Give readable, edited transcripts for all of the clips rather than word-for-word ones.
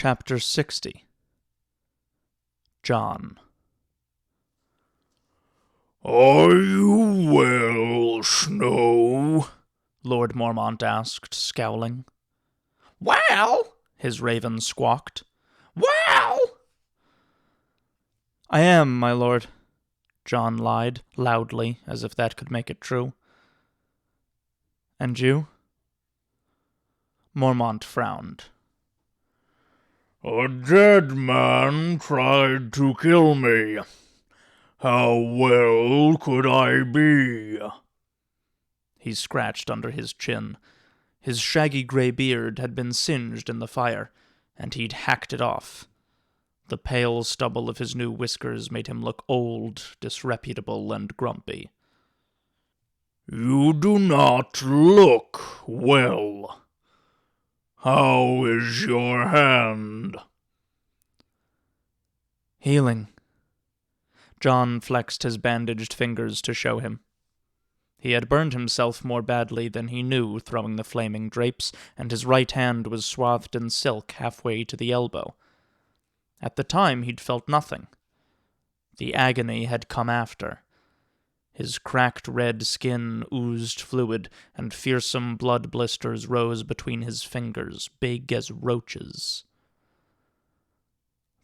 Chapter 60. John. "Are you well, Snow?" Lord Mormont asked, scowling. "Well?" His raven squawked. "Well?" I am, my lord, John lied, loudly, as if that could make it true. And you? Mormont frowned. "A dead man tried to kill me. How well could I be?" He scratched under his chin. His shaggy gray beard had been singed in the fire, and he'd hacked it off. The pale stubble of his new whiskers made him look old, disreputable, and grumpy. "You do not look well. How is your hand?" Healing. John flexed his bandaged fingers to show him. He had burned himself more badly than he knew throwing the flaming drapes, and his right hand was swathed in silk halfway to the elbow. At the time he'd felt nothing. The agony had come after. His cracked red skin oozed fluid, and fearsome blood blisters rose between his fingers, big as roaches.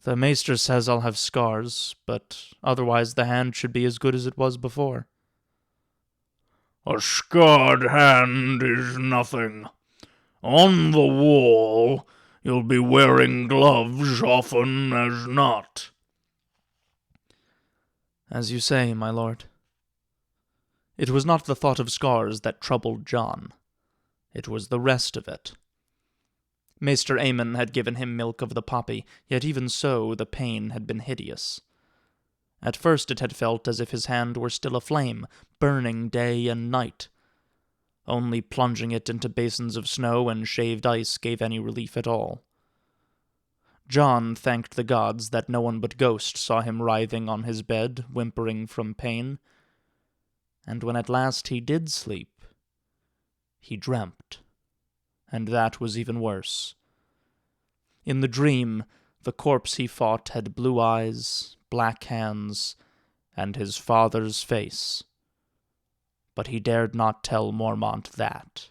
The maester says I'll have scars, but otherwise the hand should be as good as it was before. "A scarred hand is nothing. On the wall, you'll be wearing gloves often as not." As you say, my lord. It was not the thought of scars that troubled John. It was the rest of it. Maester Aemon had given him milk of the poppy, yet even so the pain had been hideous. At first it had felt as if his hand were still aflame, burning day and night. Only plunging it into basins of snow and shaved ice gave any relief at all. John thanked the gods that no one but Ghost saw him writhing on his bed, whimpering from pain. And when at last he did sleep, he dreamt. And that was even worse. In the dream, the corpse he fought had blue eyes, black hands, and his father's face. But he dared not tell Mormont that.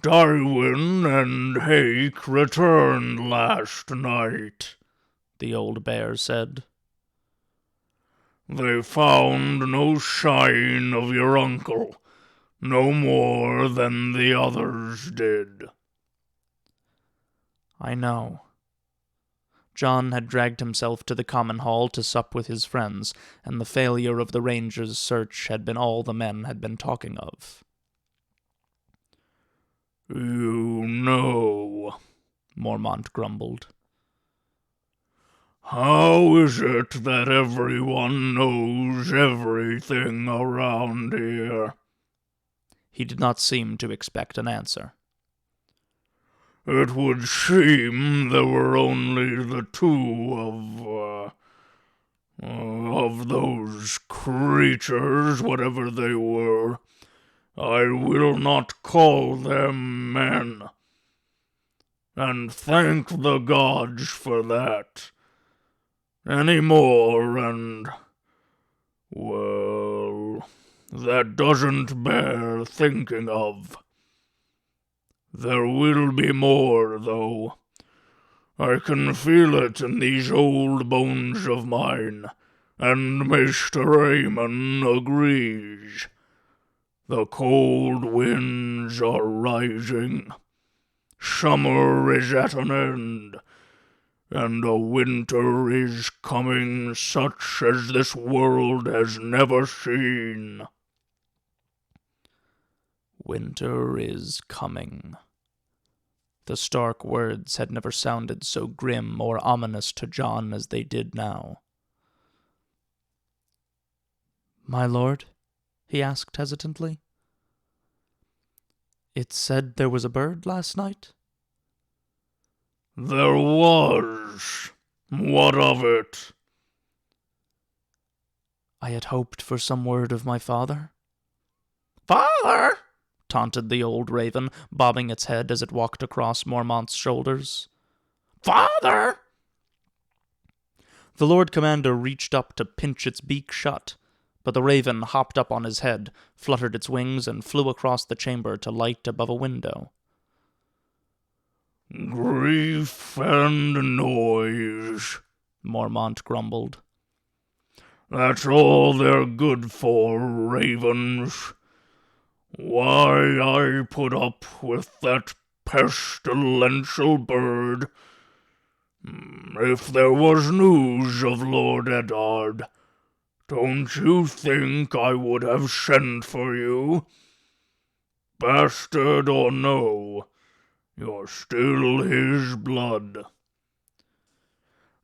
"Darwin and Hake returned last night," the old bear said. "They found no sign of your uncle, no more than the others did." I know. John had dragged himself to the common hall to sup with his friends, and the failure of the rangers' search had been all the men had been talking of. "You know," Mormont grumbled. "How is it that everyone knows everything around here?" He did not seem to expect an answer. "It would seem there were only the two of those creatures, whatever they were. I will not call them men. And thank the gods for that. Any more, and, well, that doesn't bear thinking of. There will be more, though. I can feel it in these old bones of mine, and Mr. Aemon agrees. The cold winds are rising. Summer is at an end, and a winter is coming such as this world has never seen." Winter is coming. The stark words had never sounded so grim or ominous to John as they did now. "My lord?" he asked hesitantly. "It said there was a bird last night?" "There was. What of it?" I had hoped for some word of my father. "Father?" taunted the old raven, bobbing its head as it walked across Mormont's shoulders. "Father!" The Lord Commander reached up to pinch its beak shut, but the raven hopped up on his head, fluttered its wings, and flew across the chamber to light above a window. "Grief and noise," Mormont grumbled. "That's all they're good for, ravens. Why, I put up with that pestilential bird. If there was news of Lord Eddard, don't you think I would have sent for you? Bastard or no, you're still his blood.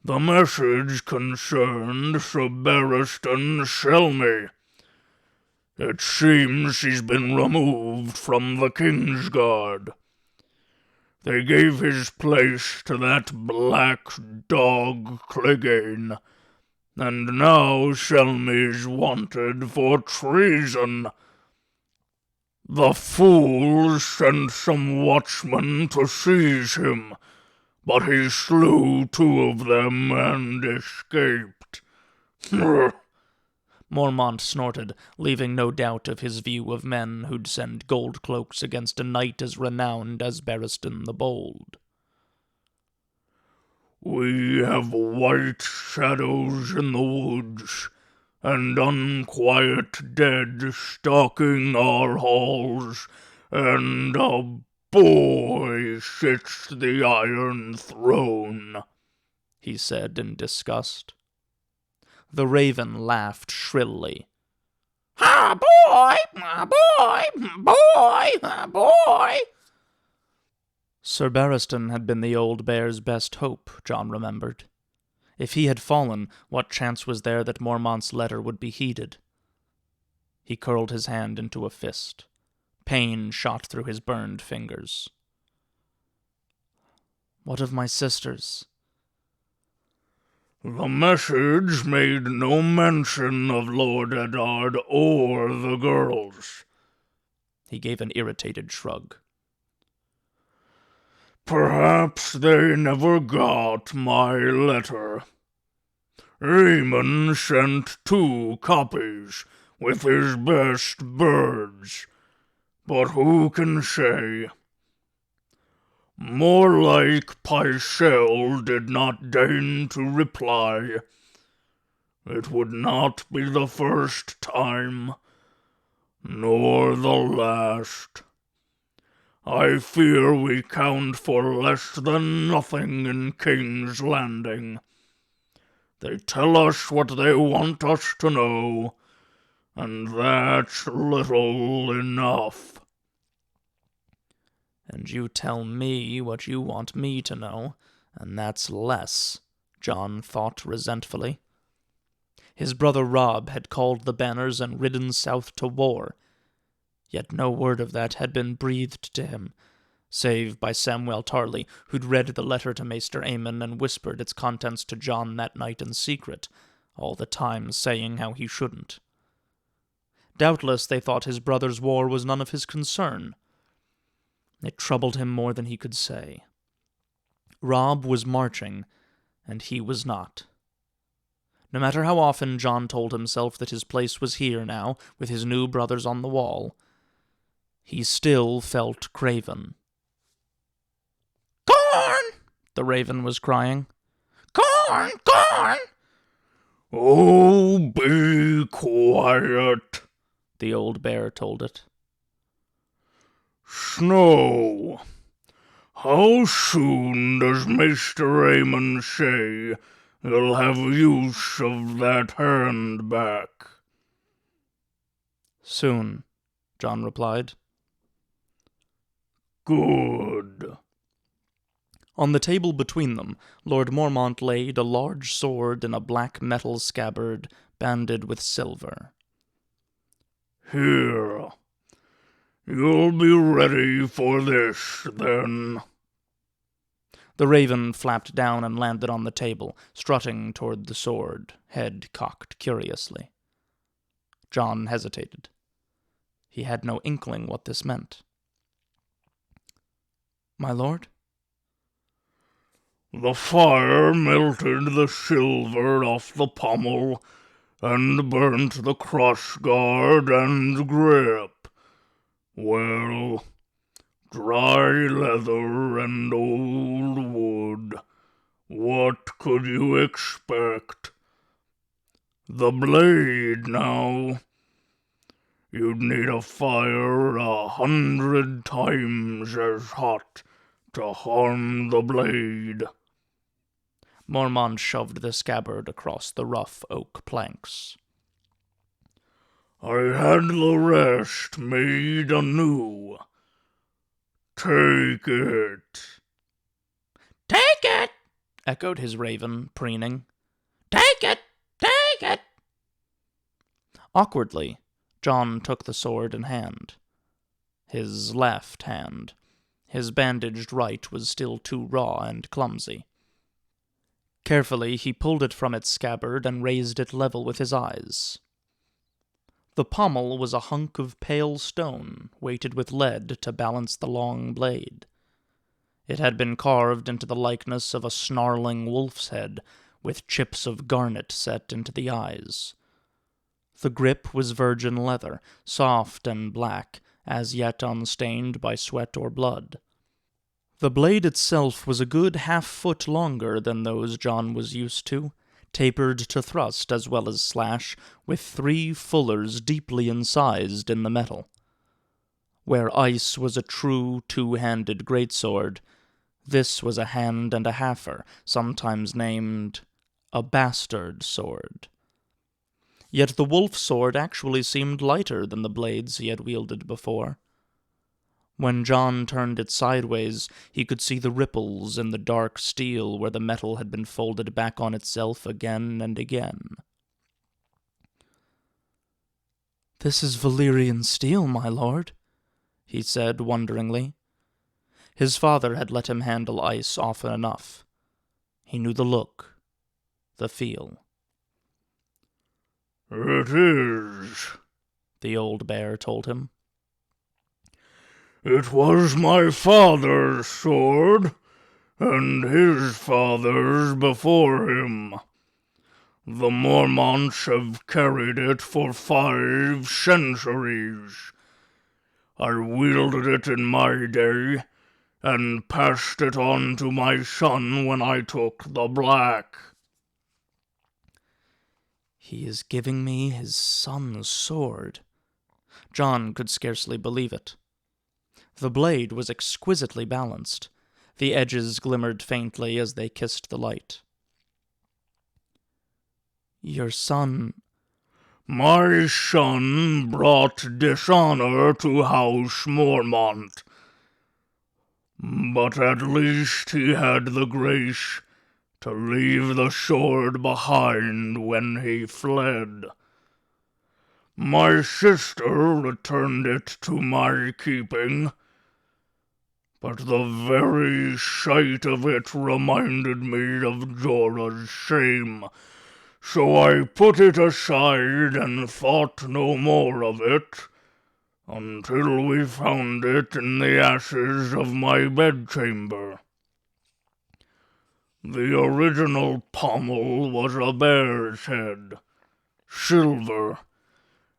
The message concerned Sir Barristan Shelmy. It seems he's been removed from the Kingsguard. They gave his place to that black dog Clegane, and now Shelmy's wanted for treason. The fool sent some watchmen to seize him, but he slew 2 of them and escaped." Mormont snorted, leaving no doubt of his view of men who'd send gold cloaks against a knight as renowned as Barristan the Bold. "We have white shadows in the woods, and unquiet dead stalking our halls, and a boy sits the Iron Throne," he said in disgust. The raven laughed shrilly. "Ah, boy! Ah, boy! Boy! Ah, boy!" Sir Barristan had been the old bear's best hope, John remembered. If he had fallen, what chance was there that Mormont's letter would be heeded? He curled his hand into a fist. Pain shot through his burned fingers. "What of my sisters?" "The message made no mention of Lord Eddard or the girls." He gave an irritated shrug. "Perhaps they never got my letter. Eamon sent 2 copies with his best birds, but who can say? More like Pycelle did not deign to reply. It would not be the first time, nor the last. I fear we count for less than nothing in King's Landing. They tell us what they want us to know, and that's little enough." "And you tell me what you want me to know, and that's less," John thought resentfully. His brother Rob had called the banners and ridden south to war, yet no word of that had been breathed to him, save by Samwell Tarley, who'd read the letter to Maester Aemon and whispered its contents to John that night in secret, all the time saying how he shouldn't. Doubtless they thought his brother's war was none of his concern. It troubled him more than he could say. Rob was marching, and he was not. No matter how often John told himself that his place was here now, with his new brothers on the wall, he still felt craven. "Corn!" the raven was crying. "Corn! Corn!" "Oh, be quiet," the old bear told it. "Snow, how soon does Maester Aemon say he'll have use of that hand back?" "Soon," John replied. "Good." On the table between them, Lord Mormont laid a large sword in a black metal scabbard banded with silver. "Here. You'll be ready for this, then." The raven flapped down and landed on the table, strutting toward the sword, head cocked curiously. John hesitated. He had no inkling what this meant. "My lord?" The fire melted the silver off the pommel and burnt the crossguard and grip. Well, dry leather and old wood. What could you expect? The blade, now. You'd need a fire 100 times as hot to harm the blade." Mormont shoved the scabbard across the rough oak planks. "I had the rest made anew. Take it." "Take it!" echoed his raven, preening. "Take it! Take it!" Awkwardly, John took the sword in hand. His left hand. His bandaged right was still too raw and clumsy. Carefully, he pulled it from its scabbard and raised it level with his eyes. The pommel was a hunk of pale stone, weighted with lead to balance the long blade. It had been carved into the likeness of a snarling wolf's head, with chips of garnet set into the eyes. The grip was virgin leather, soft and black, as yet unstained by sweat or blood. The blade itself was a good half-foot longer than those John was used to, tapered to thrust as well as slash, with 3 fullers deeply incised in the metal. Where ice was a true 2-handed greatsword, this was a hand and a halfer, sometimes named a bastard sword. Yet the wolf sword actually seemed lighter than the blades he had wielded before. When John turned it sideways, he could see the ripples in the dark steel where the metal had been folded back on itself again and again. "This is Valyrian steel, my lord," he said wonderingly. His father had let him handle ice often enough. He knew the look, the feel. "It is," the old bear told him. "It was my father's sword, and his father's before him. The Mormonts have carried it for 5 centuries. I wielded it in my day, and passed it on to my son when I took the black." He is giving me his son's sword. John could scarcely believe it. The blade was exquisitely balanced. The edges glimmered faintly as they kissed the light. "Your son—" "My son brought dishonor to House Mormont. But at least he had the grace to leave the sword behind when he fled. My sister returned it to my keeping, but the very sight of it reminded me of Jorah's shame, so I put it aside and thought no more of it, until we found it in the ashes of my bedchamber. The original pommel was a bear's head, silver,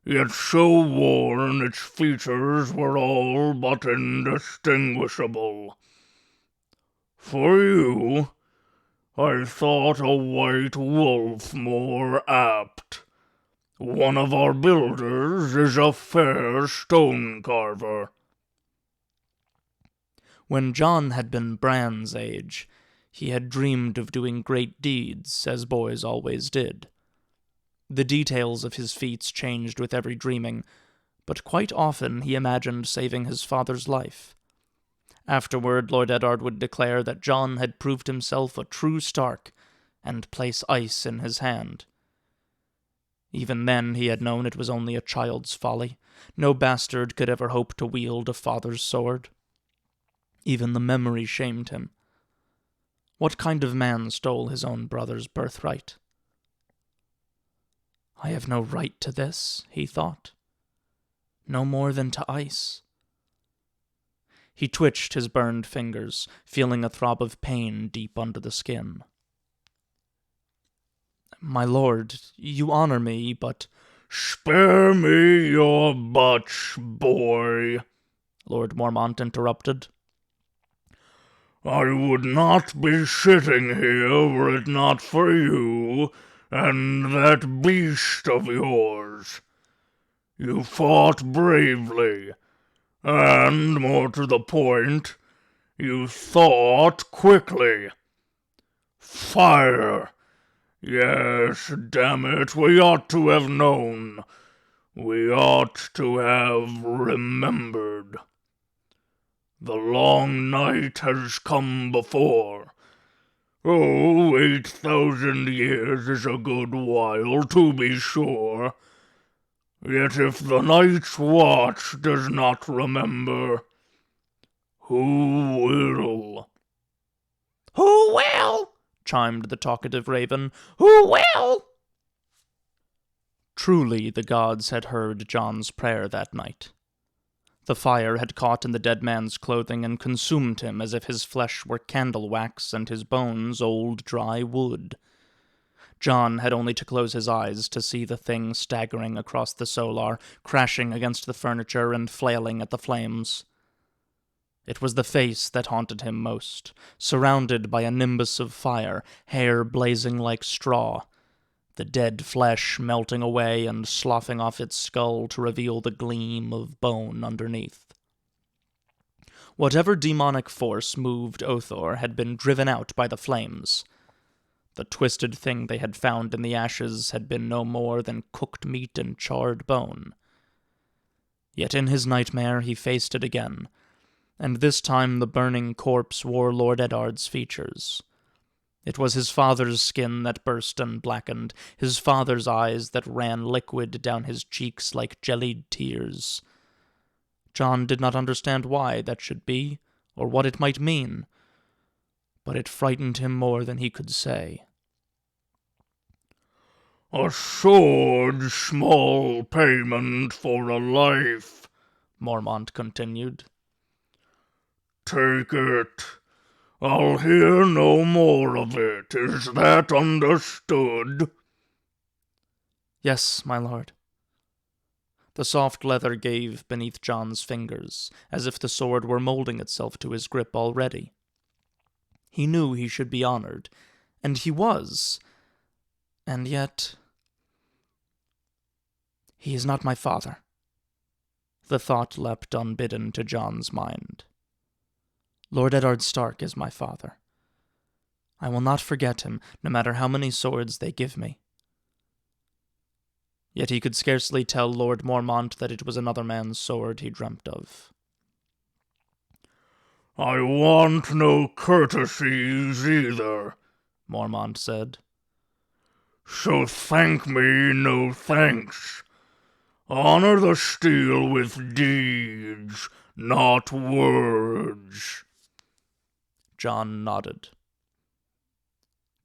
yet so worn its features were all but indistinguishable. For you, I thought a white wolf more apt. One of our builders is a fair stone carver." When John had been Bran's age, he had dreamed of doing great deeds, as boys always did. The details of his feats changed with every dreaming, but quite often he imagined saving his father's life. Afterward, Lord Eddard would declare that John had proved himself a true Stark, and place ice in his hand. Even then he had known it was only a child's folly. No bastard could ever hope to wield a father's sword. Even the memory shamed him. What kind of man stole his own brother's birthright? "I have no right to this," he thought. No more than to ice. He twitched his burned fingers, feeling a throb of pain deep under the skin. My lord, you honor me, but— Spare me your butch, boy, Lord Mormont interrupted. I would not be sitting here were it not for you and that beast of yours. You fought bravely, and, more to the point, you thought quickly. Fire! Yes, damn it, we ought to have known. We ought to have remembered. The long night has come before. Oh, 8,000 years is a good while, to be sure. Yet if the night's watch does not remember, who will? Who will? Chimed the talkative raven. Who will? Truly the gods had heard John's prayer that night. The fire had caught in the dead man's clothing and consumed him as if his flesh were candle wax and his bones old dry wood. John had only to close his eyes to see the thing staggering across the solar, crashing against the furniture and flailing at the flames. It was the face that haunted him most, surrounded by a nimbus of fire, hair blazing like straw, the dead flesh melting away and sloughing off its skull to reveal the gleam of bone underneath. Whatever demonic force moved Othor had been driven out by the flames. The twisted thing they had found in the ashes had been no more than cooked meat and charred bone. Yet in his nightmare he faced it again, and this time the burning corpse wore Lord Eddard's features. It was his father's skin that burst and blackened, his father's eyes that ran liquid down his cheeks like jellied tears. John did not understand why that should be, or what it might mean, but it frightened him more than he could say. A sword small payment for a life, Mormont continued. Take it. I'll hear no more of it. Is that understood? Yes, my lord. The soft leather gave beneath John's fingers, as if the sword were molding itself to his grip already. He knew he should be honored, and he was. And yet— He is not my father. The thought leapt unbidden to John's mind. Lord Eddard Stark is my father. I will not forget him, no matter how many swords they give me. Yet he could scarcely tell Lord Mormont that it was another man's sword he dreamt of. I want no courtesies either, Mormont said. So thank me no thanks. Honor the steel with deeds, not words. John nodded.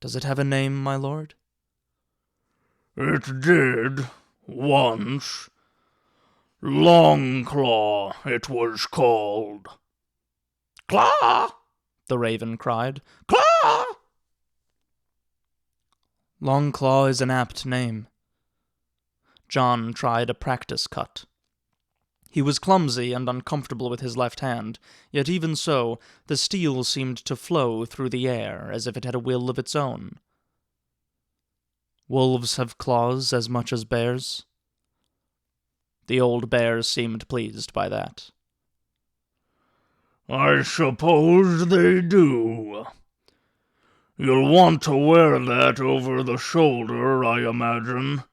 Does it have a name, my lord? It did, once. Longclaw, it was called. Claw! The raven cried. Claw! Longclaw is an apt name. John tried a practice cut. He was clumsy and uncomfortable with his left hand, yet even so, the steel seemed to flow through the air as if it had a will of its own. Wolves have claws as much as bears. The old bear seemed pleased by that. I suppose they do. You'll want to wear that over the shoulder, I imagine.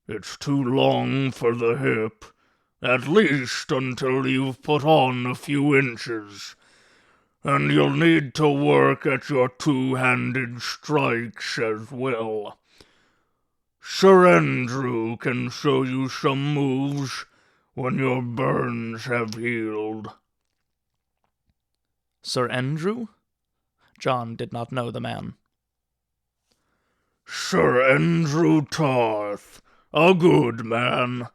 It's too long for the hip, at least until you've put on a few inches, and you'll need to work at your two-handed strikes as well. Sir Andrew can show you some moves when your burns have healed. Sir Andrew? John did not know the man. Sir Andrew Tarth, a good man.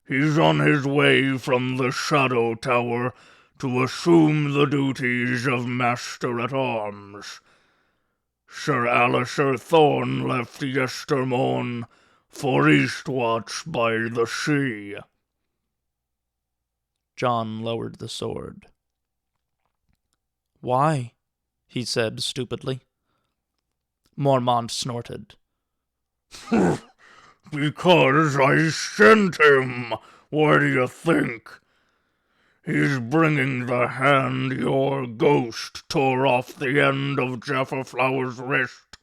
He's on his way from the Shadow Tower to assume the duties of Master-at-Arms. Sir Alistair Thorne left yestermorn for Eastwatch by the sea. John lowered the sword. Why? He said stupidly. Mormont snorted. Because I sent him. What do you think? He's bringing the hand your ghost tore off the end of Jafferflower's wrist.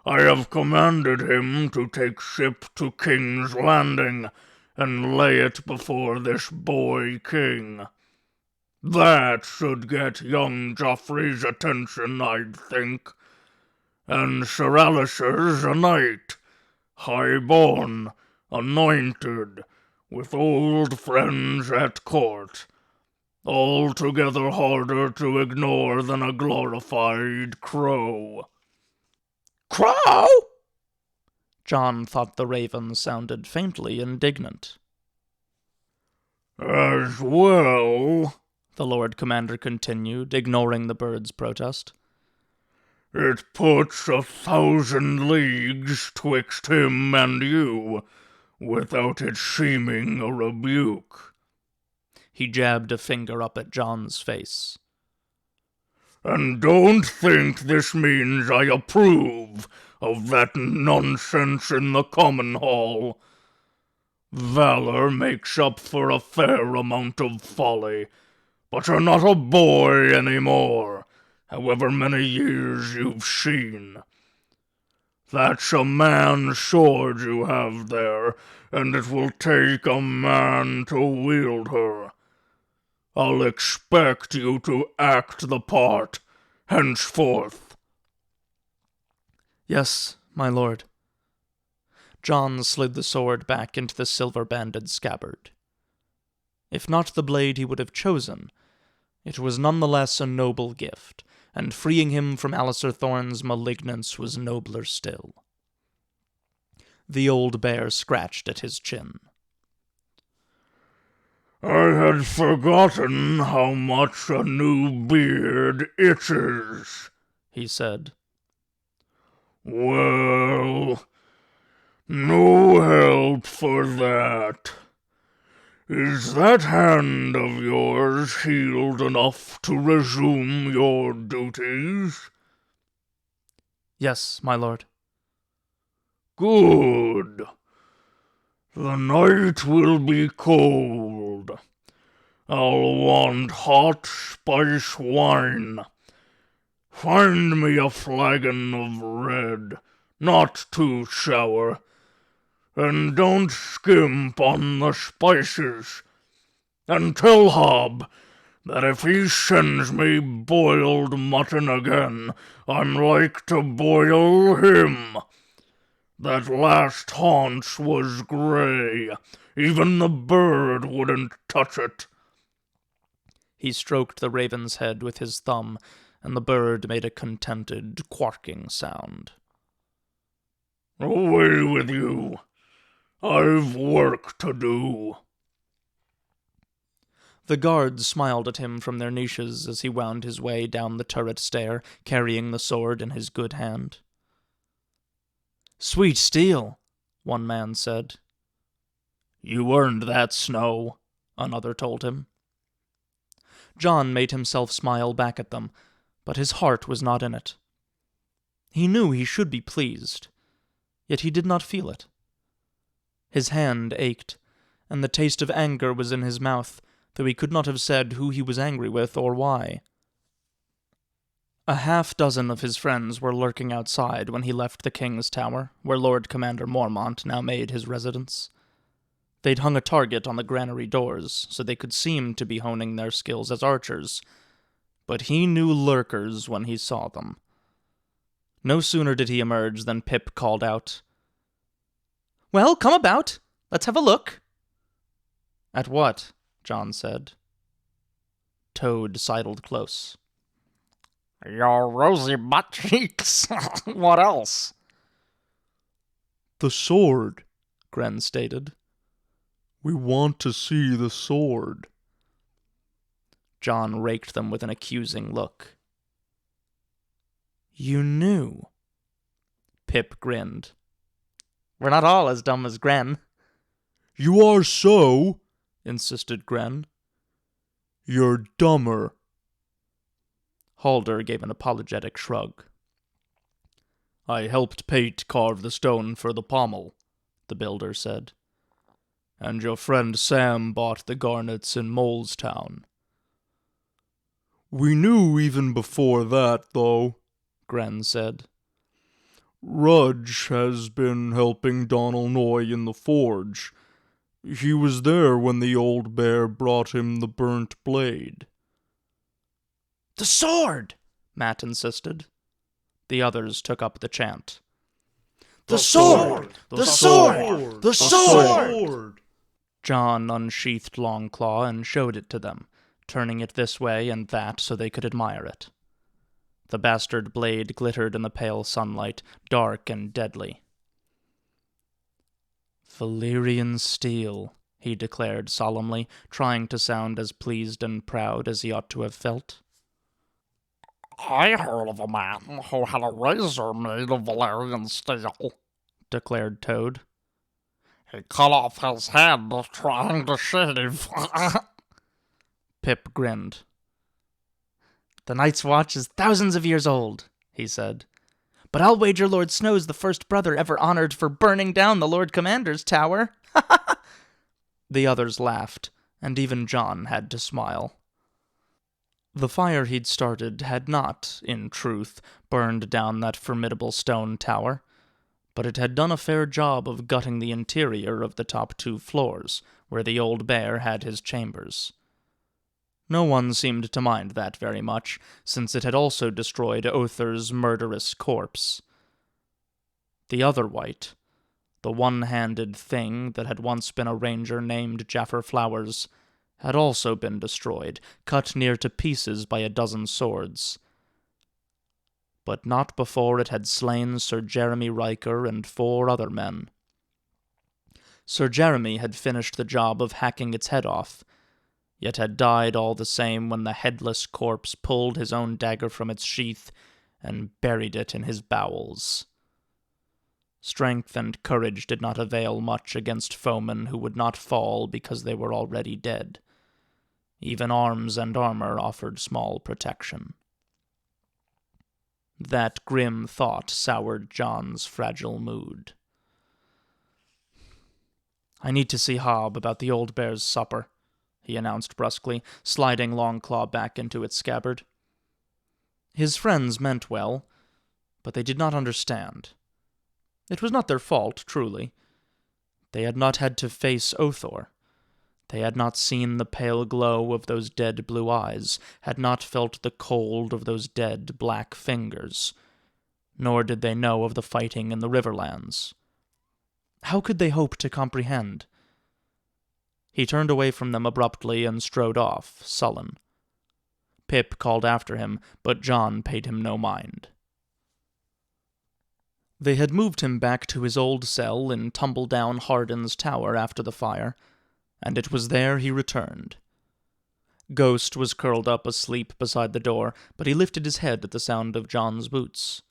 I have commanded him to take ship to King's Landing and lay it before this boy king. That should get young Joffrey's attention, I'd think. And Sir Alistair's a knight, high-born, anointed, with old friends at court. Altogether harder to ignore than a glorified crow. Crow? John thought the raven sounded faintly indignant. As well, the Lord Commander continued, ignoring the bird's protest. It puts 1,000 leagues twixt him and you, without it seeming a rebuke. He jabbed a finger up at John's face. And don't think this means I approve of that nonsense in the common hall. Valor makes up for a fair amount of folly, but you're not a boy anymore, however many years you've seen. That's a man's sword you have there, and it will take a man to wield her. I'll expect you to act the part, henceforth. Yes, my lord. John slid the sword back into the silver-banded scabbard. If not the blade he would have chosen, it was nonetheless a noble gift, and freeing him from Alistair Thorne's malignance was nobler still. The old bear scratched at his chin. I had forgotten how much a new beard itches, he said. Well, no help for that. Is that hand of yours healed enough to resume your duties? Yes, my lord. Good. The night will be cold. I'll want hot spice wine. Find me a flagon of red, not too sour, and don't skimp on the spices. And tell Hob that if he sends me boiled mutton again, I'm like to boil him. That last haunch was grey. Even the bird wouldn't touch it. He stroked the raven's head with his thumb, and the bird made a contented, quarking sound. Away with you. I've work to do. The guards smiled at him from their niches as he wound his way down the turret stair, carrying the sword in his good hand. Sweet steel, one man said. You earned that, Snow, another told him. John made himself smile back at them, but his heart was not in it. He knew he should be pleased, yet he did not feel it. His hand ached, and the taste of anger was in his mouth, though he could not have said who he was angry with or why. 6 of his friends were lurking outside when he left the King's Tower, where Lord Commander Mormont now made his residence. They'd hung a target on the granary doors, so they could seem to be honing their skills as archers, but he knew lurkers when he saw them. No sooner did he emerge than Pip called out, Well, come about. Let's have a look. At what? John said. Toad sidled close. Your rosy butt cheeks. What else? The sword, Gren stated. We want to see the sword. John raked them with an accusing look. You knew. Pip grinned. We're not all as dumb as Gren. You are so, insisted Gren. You're dumber. Halder gave an apologetic shrug. I helped Pate carve the stone for the pommel, the builder said. And your friend Sam bought the garnets in Molestown. We knew even before that, though, Gren said. Rudge has been helping Donal Noy in the forge. He was there when the old bear brought him the burnt blade. The sword! Matt insisted. The others took up the chant. The sword! The sword! The sword! John unsheathed Longclaw and showed it to them, turning it this way and that so they could admire it. The bastard blade glittered in the pale sunlight, dark and deadly. Valyrian steel, he declared solemnly, trying to sound as pleased and proud as he ought to have felt. I heard of a man who had a razor made of Valyrian steel, declared Toad. He cut off his head trying to shave. Pip grinned. The Night's Watch is thousands of years old, he said. But I'll wager Lord Snow's the first brother ever honored for burning down the Lord Commander's tower. The others laughed, and even John had to smile. The fire he'd started had not, in truth, burned down that formidable stone tower, but it had done a fair job of gutting the interior of the top 2 floors, where the old bear had his chambers. No one seemed to mind that very much, since it had also destroyed Other's murderous corpse. The other wight, the one-handed thing that had once been a ranger named Jaffer Flowers, had also been destroyed, cut near to pieces by a dozen swords. But not before it had slain Sir Jeremy Riker and 4 other men. Sir Jeremy had finished the job of hacking its head off, yet had died all the same when the headless corpse pulled his own dagger from its sheath and buried it in his bowels. Strength and courage did not avail much against foemen who would not fall because they were already dead. Even arms and armor offered small protection. That grim thought soured John's fragile mood. I need to see Hob about the old bear's supper, he announced brusquely, sliding Longclaw back into its scabbard. His friends meant well, but they did not understand. It was not their fault, truly. They had not had to face Othor. They had not seen the pale glow of those dead blue eyes, had not felt the cold of those dead black fingers, nor did they know of the fighting in the Riverlands. How could they hope to comprehend? He turned away from them abruptly and strode off, sullen. Pip called after him, but John paid him no mind. They had moved him back to his old cell in tumble-down Hardin's tower after the fire, and it was there he returned. Ghost was curled up asleep beside the door, but he lifted his head at the sound of John's boots.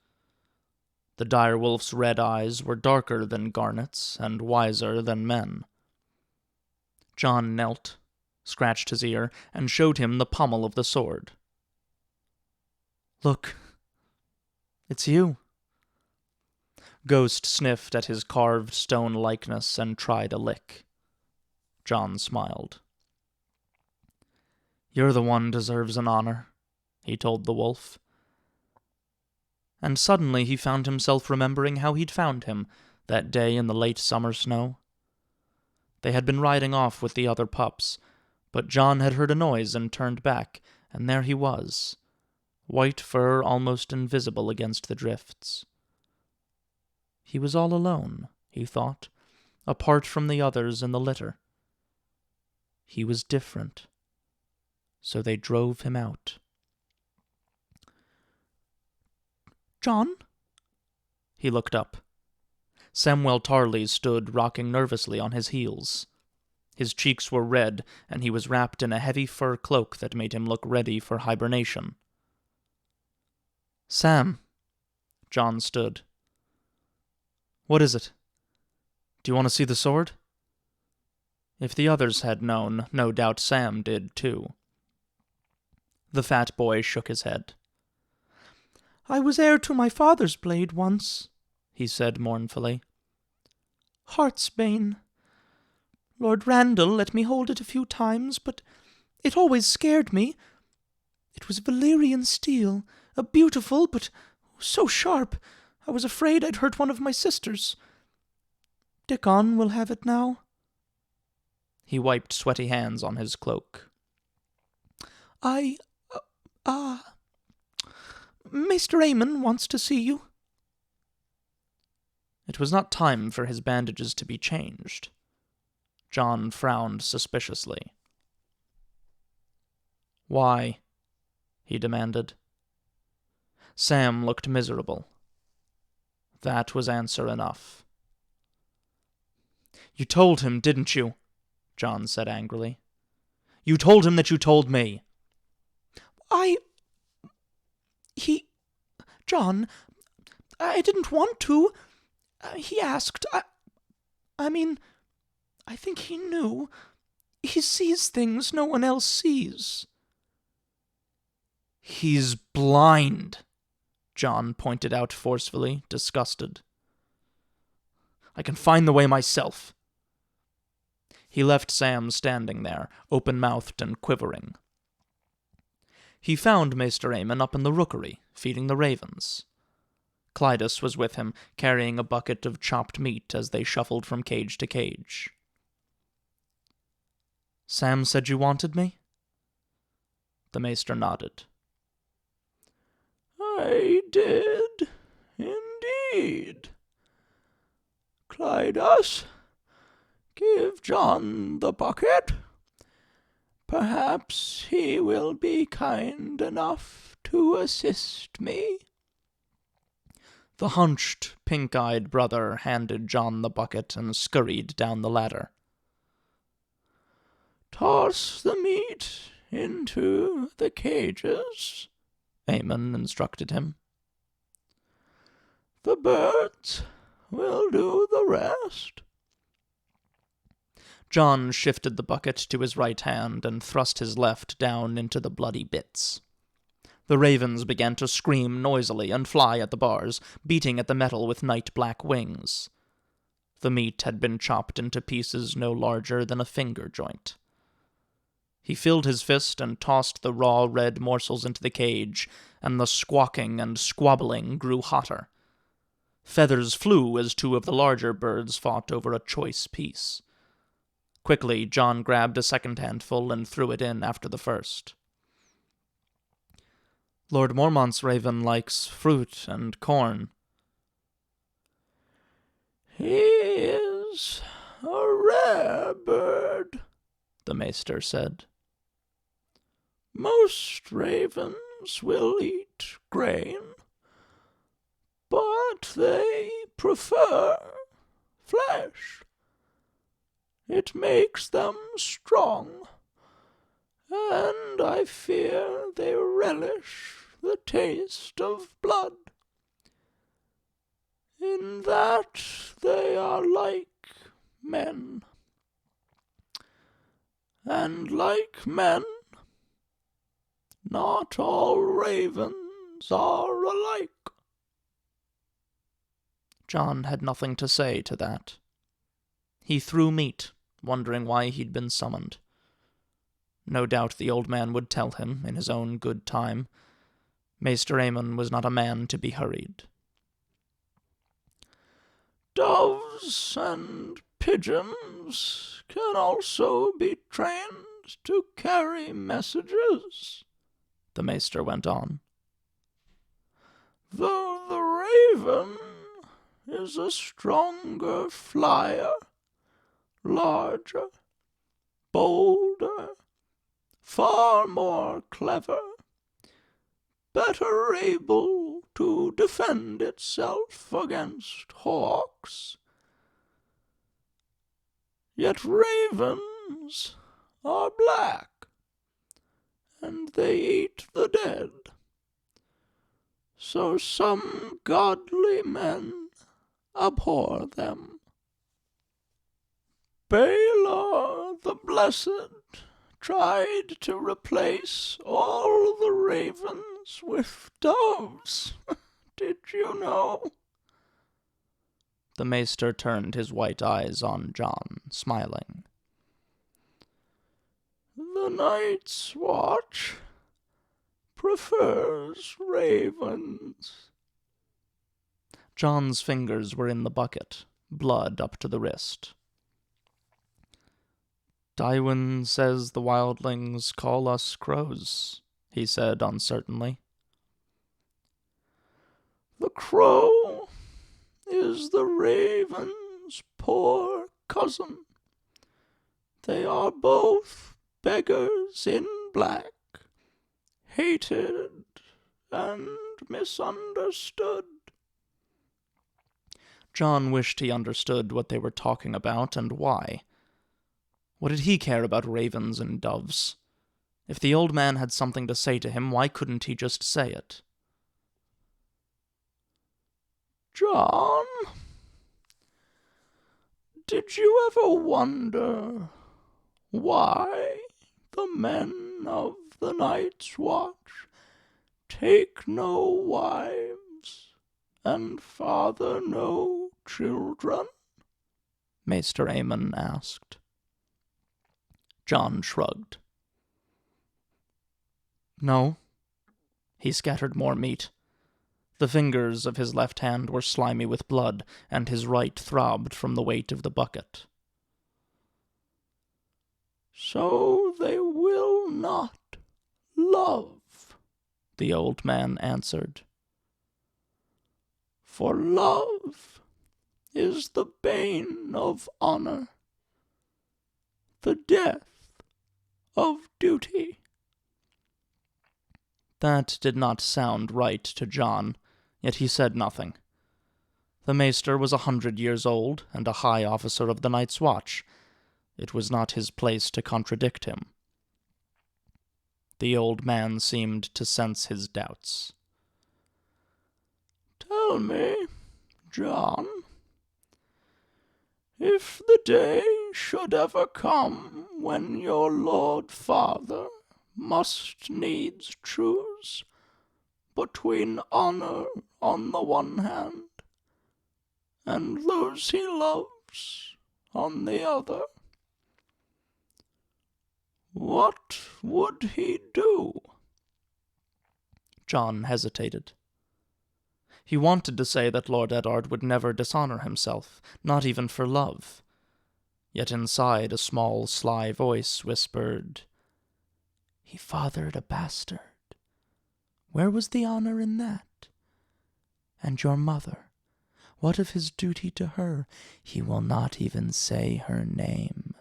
The direwolf's red eyes were darker than Garnet's and wiser than men. John knelt, scratched his ear, and showed him the pommel of the sword. Look, it's you. Ghost sniffed at his carved stone likeness and tried a lick. John smiled. You're the one deserves an honor, he told the wolf. And suddenly he found himself remembering how he'd found him that day in the late summer snow. They had been riding off with the other pups, but John had heard a noise and turned back, and there he was, white fur almost invisible against the drifts. He was all alone, he thought, apart from the others in the litter. He was different, so they drove him out. John? He looked up. Samwell Tarley stood rocking nervously on his heels. His cheeks were red, and he was wrapped in a heavy fur cloak that made him look ready for hibernation. "Sam." John stood. "What is it? Do you want to see the sword?" If the others had known, no doubt Sam did too. The fat boy shook his head. "I was heir to my father's blade once," he said mournfully. "Heartsbane. Lord Randall let me hold it a few times, but it always scared me. It was Valyrian steel, a beautiful, but so sharp, I was afraid I'd hurt one of my sisters. Dickon will have it now." He wiped sweaty hands on his cloak. Maester Aemon wants to see you." It was not time for his bandages to be changed. John frowned suspiciously. "Why?" he demanded. Sam looked miserable. That was answer enough. "You told him, didn't you?" John said angrily. "You told him that you told me." John, I didn't want to. He asked. I think he knew. He sees things no one else sees." "He's blind," John pointed out forcefully, disgusted. "I can find the way myself." He left Sam standing there, open-mouthed and quivering. He found Maester Aemon up in the rookery, feeding the ravens. Clydas was with him, carrying a bucket of chopped meat as they shuffled from cage to cage. "Sam said you wanted me?" The Maester nodded. "I did, indeed. Clydas, give John the bucket. Perhaps he will be kind enough to assist me." The hunched, pink-eyed brother handed John the bucket and scurried down the ladder. "Toss the meat into the cages," Aemon instructed him. "The birds will do the rest." John shifted the bucket to his right hand and thrust his left down into the bloody bits. The ravens began to scream noisily and fly at the bars, beating at the metal with night-black wings. The meat had been chopped into pieces no larger than a finger joint. He filled his fist and tossed the raw red morsels into the cage, and the squawking and squabbling grew hotter. Feathers flew as two of the larger birds fought over a choice piece. Quickly, John grabbed a second handful and threw it in after the first. "Lord Mormont's raven likes fruit and corn." "He is a rare bird," the Maester said. "Most ravens will eat grain, but they prefer flesh. It makes them strong, and I fear they relish the taste of blood. In that they are like men. And like men, not all ravens are alike." John had nothing to say to that. He threw meat, wondering why he'd been summoned. No doubt the old man would tell him in his own good time. Maester Aemon was not a man to be hurried. "Doves and pigeons can also be trained to carry messages," the Maester went on. "Though the raven is a stronger flyer, larger, bolder, far more clever, better able to defend itself against hawks. Yet ravens ravens are black, and they eat the dead. So some godly men abhor them. Baylor the Blessed tried to replace all the ravens with doves. Did you know? The maester turned his white eyes on John, smiling. The Night's Watch prefers ravens. John's fingers were in the bucket, blood up to the wrist. Tywin says the wildlings call us crows, he said uncertainly. The crow is the raven's poor cousin. They are both beggars in black, hated and misunderstood. John wished he understood what they were talking about and why. What did he care about ravens and doves? If the old man had something to say to him, why couldn't he just say it? John, did you ever wonder why the men of the Night's Watch take no wives and father no children? Maester Aemon asked. John shrugged. No. He scattered more meat. The fingers of his left hand were slimy with blood, and his right throbbed from the weight of the bucket. So they will not love, the old man answered. For love is the bane of honor, the death of duty. That did not sound right to John, yet he said nothing. The maester was 100 years old, and a high officer of the Night's Watch. It was not his place to contradict him. The old man seemed to sense his doubts. Tell me, John, if the day should ever come when your Lord Father must needs choose between honor on the one hand and those he loves on the other, what would he do? John hesitated. He wanted to say that Lord Eddard would never dishonor himself, not even for love. Yet inside a small, sly voice whispered, "He fathered a bastard. Where was the honor in that? And your mother, what of his duty to her? He will not even say her name."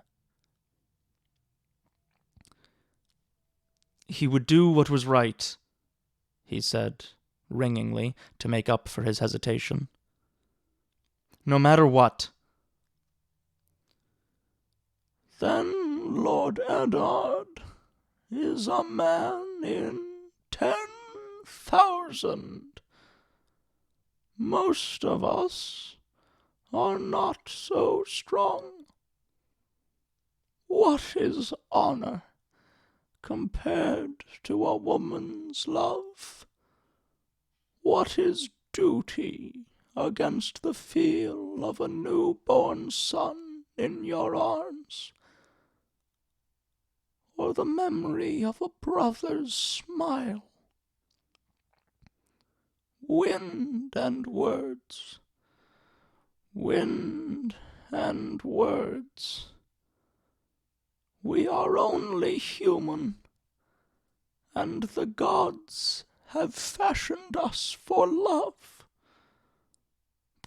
"He would do what was right," he said, ringingly, to make up for his hesitation. "No matter what." Then Lord Eddard is a man in 10,000. Most of us are not so strong. What is honor compared to a woman's love? What is duty against the feel of a newborn son in your arms, or the memory of a brother's smile? Wind and words, wind and words. We are only human, and the gods have fashioned us for love.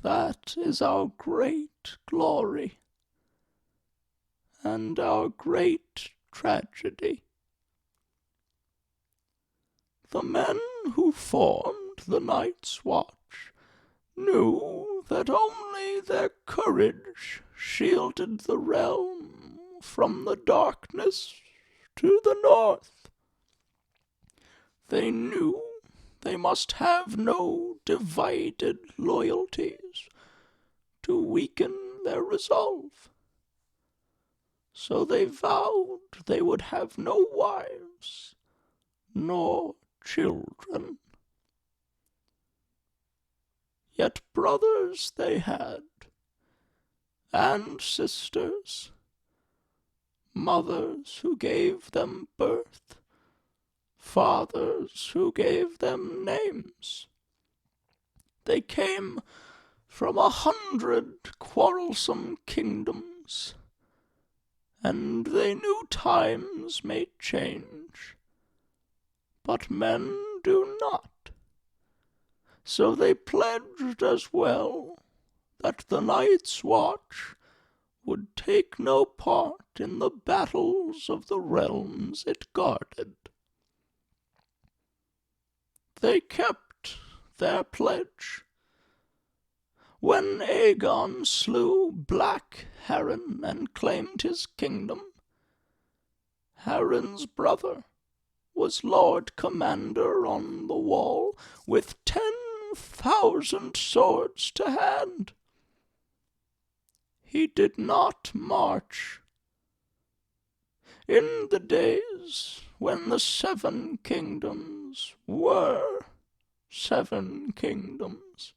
That is our great glory, and our great tragedy. The men who formed the Night's Watch knew that only their courage shielded the realm from the darkness to the north. They knew they must have no divided loyalties to weaken their resolve. So they vowed they would have no wives nor children. Yet brothers they had, and sisters, mothers who gave them birth, fathers who gave them names. They came from 100 quarrelsome kingdoms, and they knew times may change, but men do not. So they pledged as well that the Night's Watch would take no part in the battles of the realms it guarded. They kept their pledge. When Aegon slew Black Heron and claimed his kingdom, Heron's brother was Lord Commander on the Wall with 10,000 swords to hand. He did not march. In the days when the 7 kingdoms were 7 kingdoms,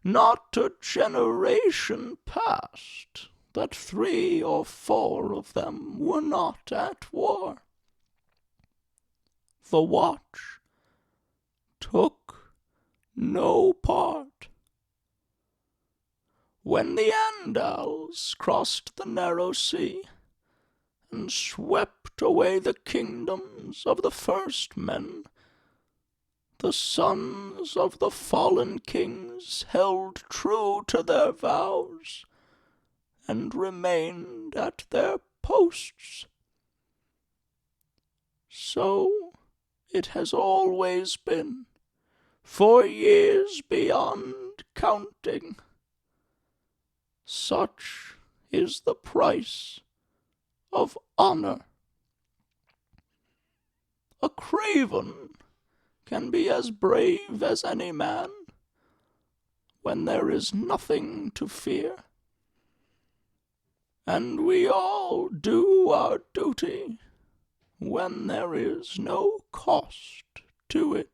not a generation passed that 3 or 4 of them were not at war. The Watch took no part. When the Andals crossed the narrow sea and swept away the kingdoms of the first men, the sons of the fallen kings held true to their vows and remained at their posts. So it has always been, for years beyond counting. Such is the price of honor. A craven can be as brave as any man when there is nothing to fear. And we all do our duty when there is no cost to it.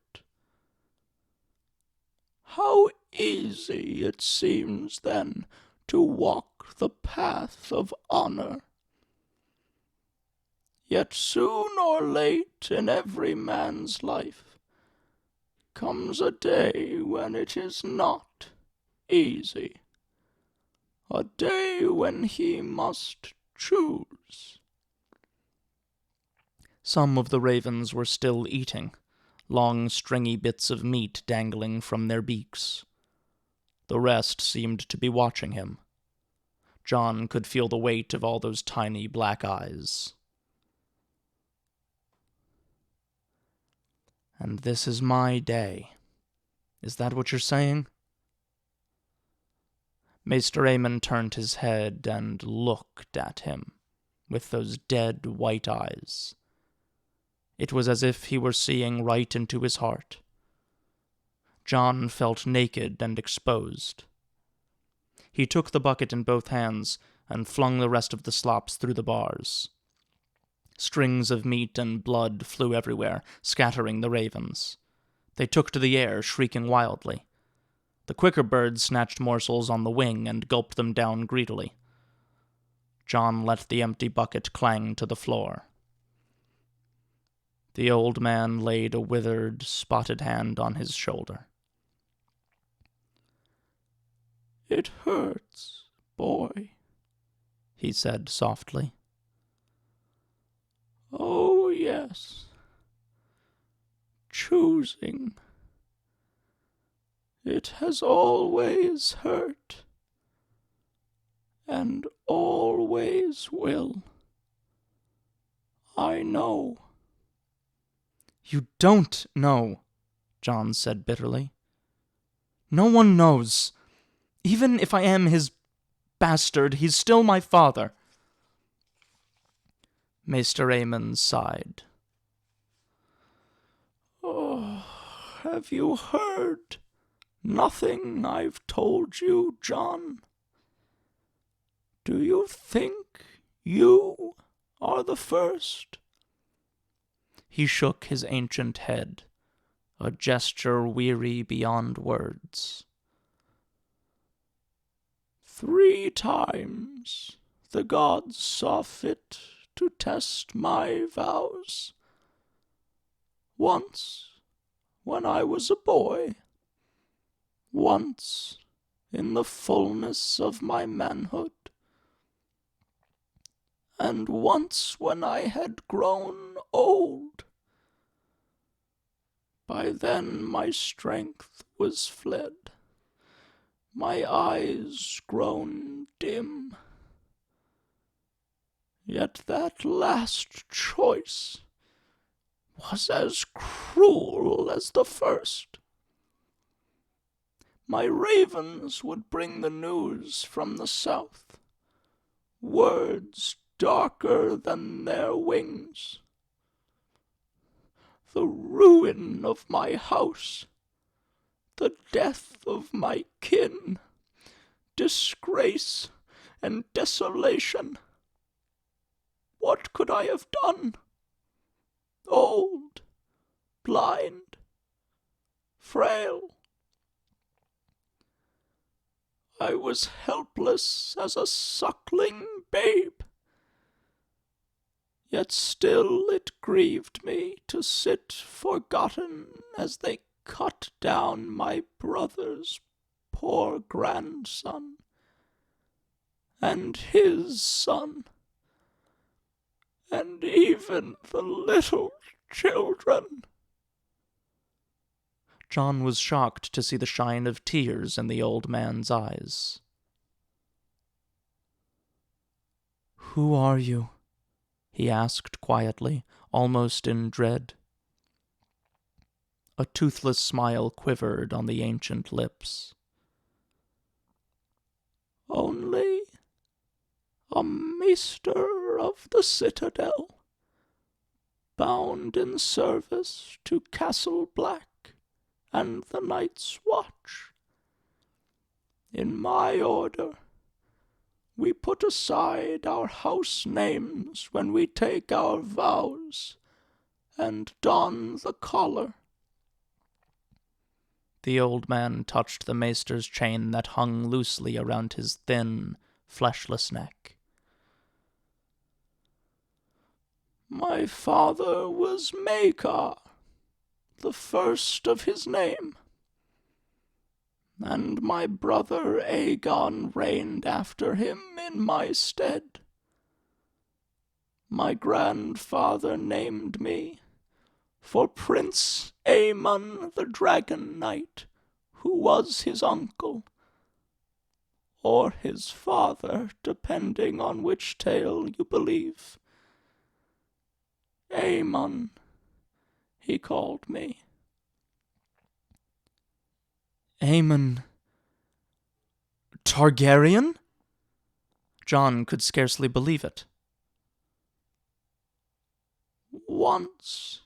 How easy it seems, then, to walk the path of honor. Yet soon or late in every man's life comes a day when it is not easy, a day when he must choose. Some of the ravens were still eating, long stringy bits of meat dangling from their beaks. The rest seemed to be watching him. Jon could feel the weight of all those tiny black eyes. And this is my day. Is that what you're saying? Maester Aemon turned his head and looked at him with those dead white eyes. It was as if he were seeing right into his heart. Jon felt naked and exposed. He took the bucket in both hands and flung the rest of the slops through the bars. Strings of meat and blood flew everywhere, scattering the ravens. They took to the air, shrieking wildly. The quicker birds snatched morsels on the wing and gulped them down greedily. Jon let the empty bucket clang to the floor. The old man laid a withered, spotted hand on his shoulder. "It hurts, boy," he said softly. "Oh, yes. Choosing. It has always hurt, and always will. I know." "You don't know," Jon said bitterly. "No one knows. Even if I am his bastard, he's still my father." Maester Aemon sighed. "Oh, have you heard nothing I've told you, John? Do you think you are the first?" He shook his ancient head, a gesture weary beyond words. "3 times the gods saw fit to test my vows. Once when I was a boy, once in the fullness of my manhood, and once when I had grown old. By then my strength was fled, my eyes grown dim. Yet that last choice was as cruel as the first. My ravens would bring the news from the south, words darker than their wings. The ruin of my house, the death of my kin, disgrace and desolation. What could I have done? Old, blind, frail. I was helpless as a suckling babe. Yet still it grieved me to sit forgotten as they cut down my brother's poor grandson, and his son, and even the little children." John was shocked to see the shine of tears in the old man's eyes. "Who are you?" he asked quietly, almost in dread. A toothless smile quivered on the ancient lips. "Only a maester of the citadel, bound in service to Castle Black and the Night's Watch. In my order, we put aside our house names when we take our vows and don the collar." The old man touched the maester's chain that hung loosely around his thin, fleshless neck. "My father was Maekar, the first of his name, and my brother Aegon reigned after him in my stead. My grandfather named me for Prince Aemon the Dragon Knight, who was his uncle, or his father, depending on which tale you believe. Aemon, he called me." "Aemon Targaryen?" John could scarcely believe it. "Once,"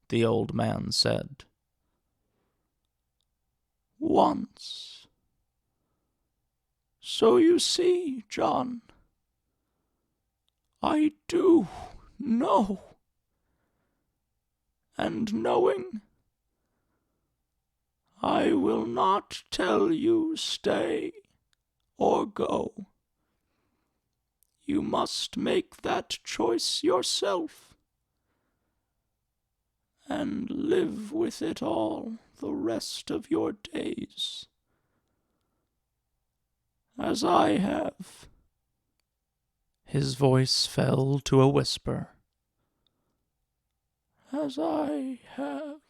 the old man said. "Once. So you see, John, I do know. And knowing, I will not tell you stay or go. You must make that choice yourself, and live with it all the rest of your days, as I have." His voice fell to a whisper. "As I have."